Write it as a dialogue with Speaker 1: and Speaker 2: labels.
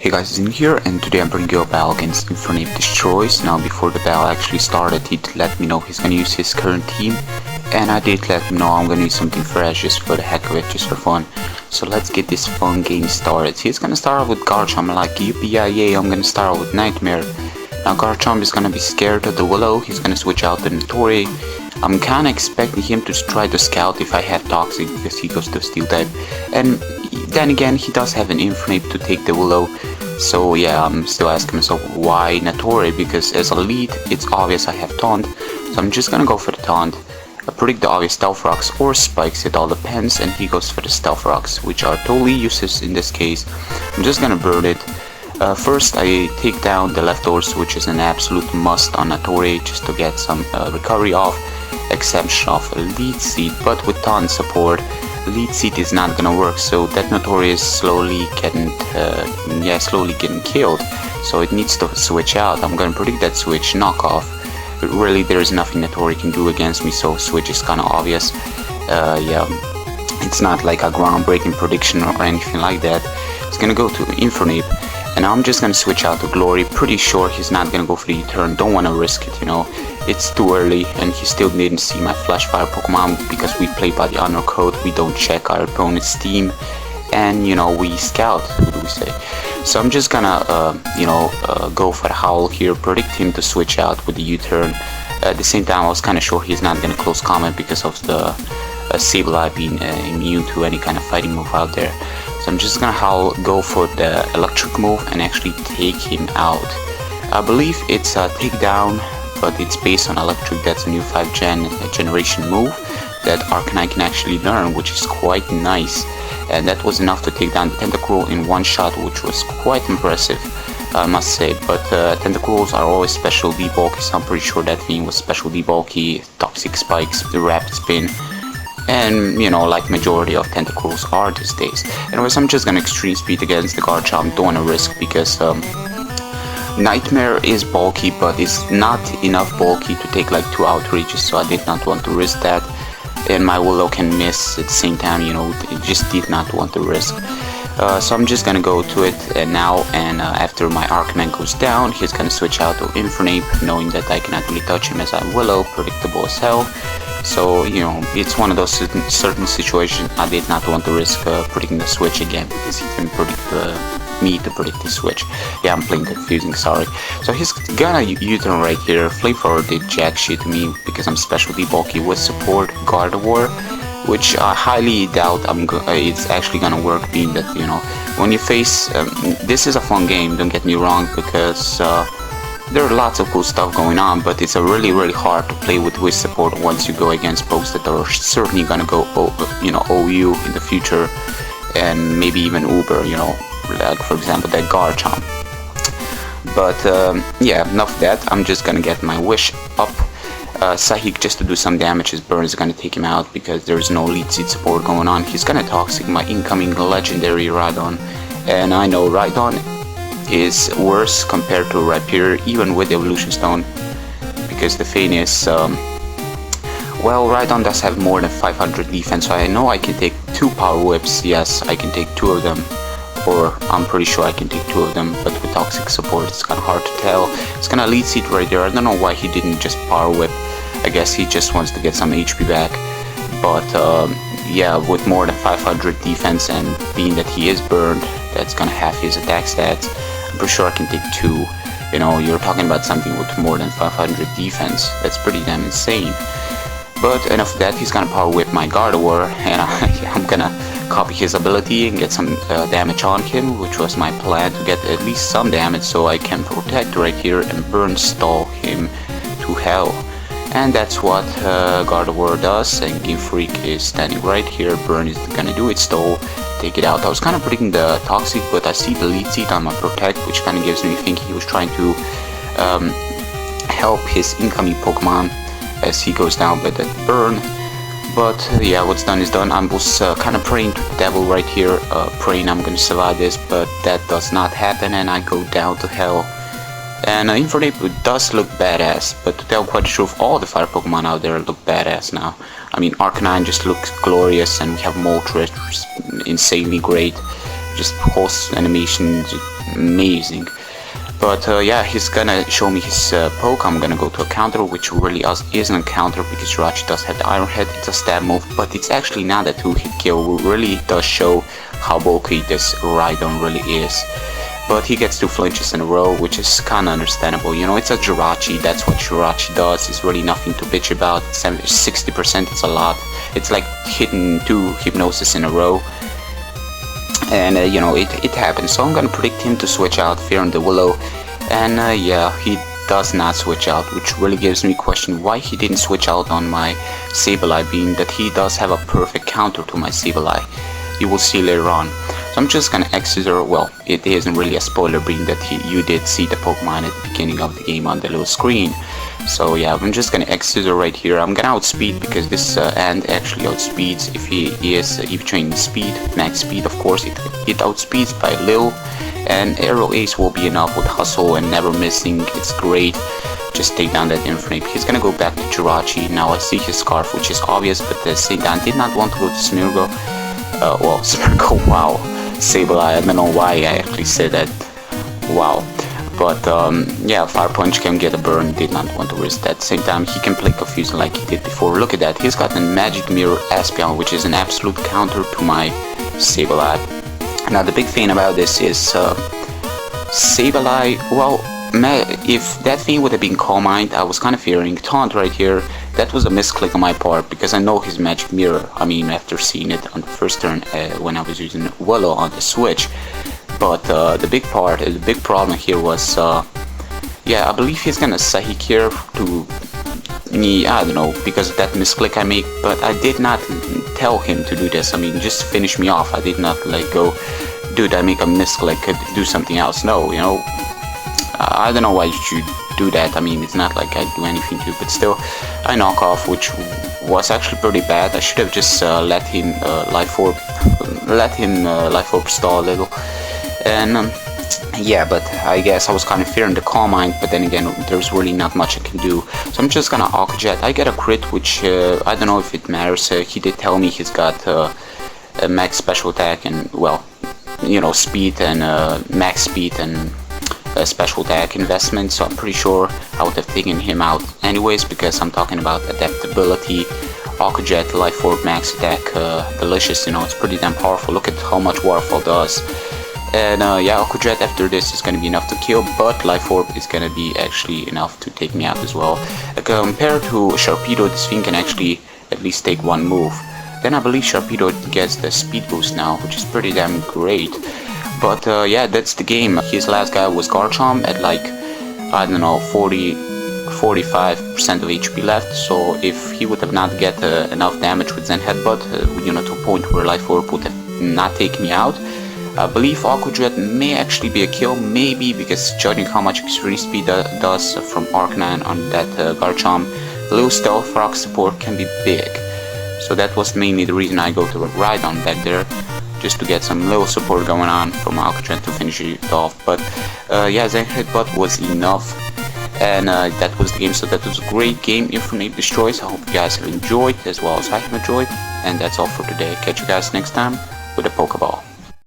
Speaker 1: Hey guys, it's in here, and today I'm bringing you a battle against InfernapeDestroys. Now, before the battle actually started, he let me know he's gonna use his current team, and I did let him know I'm gonna use something fresh just for the heck of it, just for fun. So let's get this fun game started. He's gonna start out with Garchomp. I'm like, yippee-yay, I'm gonna start out with Nightmare. Now Garchomp is gonna be scared of the Willow. He's gonna switch out to Notori. I'm kinda expecting him to try to scout if I have Toxic, because he goes to Steel type. And then again, he does have an Infernape to take the Willow. So yeah, I'm still asking myself why Notori, because as a lead, it's obvious I have Taunt. So I'm just gonna go for the Taunt. I predict the obvious Stealth Rocks or Spikes, it all depends, and he goes for the Stealth Rocks, which are totally useless in this case. I'm just gonna burn it. First, I take down the leftovers, which is an absolute must on Notori, just to get some recovery off, exception of a lead seat, but with Taunt support, lead seat is not gonna work, so that Notori is slowly getting killed, so it needs to switch out. I'm gonna predict that switch, knockoff. But really, there is nothing Notori can do against me, so switch is kinda obvious. Yeah, it's not like a groundbreaking prediction or anything like that. It's gonna go to Infernape, and I'm just gonna switch out to Glory. Pretty sure he's not gonna go for the U-turn, don't wanna risk it, you know. It's too early, and he still didn't see my Flash Fire Pokemon, because we play by the honor code, we don't check our opponent's team, and you know, we scout, what do we say. So I'm just gonna go for the Howl here, predict him to switch out with the U-turn. At the same time, I was kinda sure he's not gonna close combat because of the Sableye being immune to any kind of fighting move out there. So I'm just gonna go for the electric move and actually take him out. I believe it's a takedown, but it's based on electric. That's a new 5th generation move that Arcanine can actually learn, which is quite nice. And that was enough to take down the Tentacruel in one shot, which was quite impressive, I must say. But Tentacruels are always special debulky, so I'm pretty sure that thing was special debulky, Toxic Spikes, the Rapid Spin, and you know, like majority of Tentacruels are these days. Anyways, I'm just gonna extreme speed against the Garchomp, don't wanna risk, because Nightmare is bulky, but it's not enough bulky to take like 2 outrages, so I did not want to risk that. And my Willow can miss at the same time, you know, it just did not want to risk. So I'm just gonna go to it now, and after my Arcanine goes down, he's gonna switch out to Infernape, knowing that I cannot really touch him as I Willow, predictable as hell. So, you know, it's one of those certain situations I did not want to risk predicting the switch again, because he can predict me to predict the switch. Yeah, I'm playing confusing, sorry. So he's gonna U-turn right here. Flamethrower did jack shit to me because I'm specialty bulky with support Gardevoir, which I highly doubt it's actually gonna work, being that, you know, when you face this is a fun game, don't get me wrong, because there are lots of cool stuff going on, but it's really hard to play with support once you go against folks that are certainly gonna go OU in the future, and maybe even Uber, you know, like for example that Garchomp. But yeah, enough of that. I'm just gonna get my wish up. Sahik, just to do some damage, his burn is gonna take him out because there is no lead seed support going on. He's gonna Toxic my incoming legendary Rhydon, and I know Rhydon is worse compared to Rhyperior, even with the Evolution Stone, because the thing is, well, Rhydon does have more than 500 defense, so I know I can take 2 Power Whips. Yes, I can take 2 of them, or I'm pretty sure I can take 2 of them, but with Toxic support it's kind of hard to tell. It's gonna lead seat right there. I don't know why he didn't just Power Whip. I guess he just wants to get some HP back, but yeah, with more than 500 defense, and being that he is burned, that's gonna have his attack stats. I'm pretty sure I can take 2. You know, you're talking about something with more than 500 defense. That's pretty damn insane. But enough of that, he's gonna Power Whip my Gardevoir, and I'm gonna copy his ability and get some damage on him, which was my plan, to get at least some damage so I can protect right here and burn stall him to hell. And that's what Gardevoir does, and Game Freak is standing right here. Burn is gonna do its stall, take it out. I was kind of predicting the Toxic, but I see the lead seat on my Protect, which kind of gives me thinking he was trying to help his incoming Pokemon as he goes down by that burn. But yeah, what's done is done. I was kind of praying to the devil right here, praying I'm gonna survive this, but that does not happen, and I go down to hell. And Infernape does look badass, but to tell quite the truth, all the fire Pokemon out there look badass now. I mean, Arcanine just looks glorious, and we have Moltres, insanely great. Just pulse animation, amazing. But yeah, he's gonna show me his poke. I'm gonna go to a counter, which really isn't a counter because Jirachi does have the Iron Head. It's a stab move, but it's actually not a 2-hit kill. It really does show how bulky this Rhydon really is. But he gets 2 flinches in a row, which is kinda understandable. You know, it's a Jirachi, that's what Jirachi does. It's really nothing to bitch about. 60%, it's a lot. It's like hitting 2 hypnosis in a row. And you know, it happens. So I'm gonna predict him to switch out Fear and the Willow. And yeah, he does not switch out, which really gives me a question why he didn't switch out on my Sableye, being that he does have a perfect counter to my Sableye. You will see later on. So I'm just gonna X-Scissor. Well, it isn't really a spoiler, being that you did see the Pokemon at the beginning of the game on the little screen. So yeah, I'm just gonna X-Scissor right here. I'm gonna outspeed because this Ant actually outspeeds if he is EV Train speed, max speed of course. It outspeeds by a little, and Aero Ace will be enough with Hustle and Never Missing. It's great. Just take down that Infernape. He's gonna go back to Jirachi. Now I see his Scarf, which is obvious, but at the same time did not want to go to Smeargle. Well, Smeargle, wow. Sableye, I don't know why I actually said that. Wow. But yeah, Fire Punch can get a burn, did not want to risk that. At the same time, he can play Confusion like he did before. Look at that, he's got a Magic Mirror Espeon, which is an absolute counter to my Sableye. Now the big thing about this is Sableye, well, if that thing would have been Calm Mind, I was kind of fearing Taunt right here. That was a misclick on my part because I know his Magic Mirror. I mean, after seeing it on the first turn when I was using Willow on the Switch. But the big problem here was, yeah, I believe he's gonna Psychic here to me, I don't know, because of that misclick I make, but I did not tell him to do this. I mean, just finish me off. I did not like go, dude, I make a misclick, do something else. No, you know, I don't know why you should do that. I mean, it's not like I do anything to, but still, I knock off, which was actually pretty bad. I should have just let him Life Orb stall a little. And yeah, but I guess I was kind of fearing the Calm Mind, but then again, there's really not much I can do. So I'm just gonna Aqua Jet. I get a crit, which I don't know if it matters. He did tell me he's got a max special attack and, well, you know, speed and max speed and special attack investment. So I'm pretty sure I would have taken him out anyways, because I'm talking about adaptability. Aqua Jet, Life Orb, max attack, delicious. You know, it's pretty damn powerful. Look at how much Waterfall does. And yeah, Aqua Jet after this is going to be enough to kill, but Life Orb is going to be actually enough to take me out as well. Compared to Sharpedo, this thing can actually at least take 1 move. Then I believe Sharpedo gets the speed boost now, which is pretty damn great. But yeah, that's the game. His last guy was Garchomp at like, I don't know, 45% of HP left. So if he would have not get enough damage with Zen Headbutt, you know, to a point where Life Orb would have not taken me out, I believe Aqua Jet may actually be a kill, maybe, because judging how much extreme speed does from Arcanine on that Garchomp, a little Stealth Rock support can be big. So that was mainly the reason I go to Rhydon back there, just to get some little support going on from Aqua Jet to finish it off. But yeah, Zen Headbutt was enough, and that was the game. So that was a great game, InfernapeDestroys. I hope you guys have enjoyed as well as I have enjoyed, and that's all for today. Catch you guys next time with a Pokeball.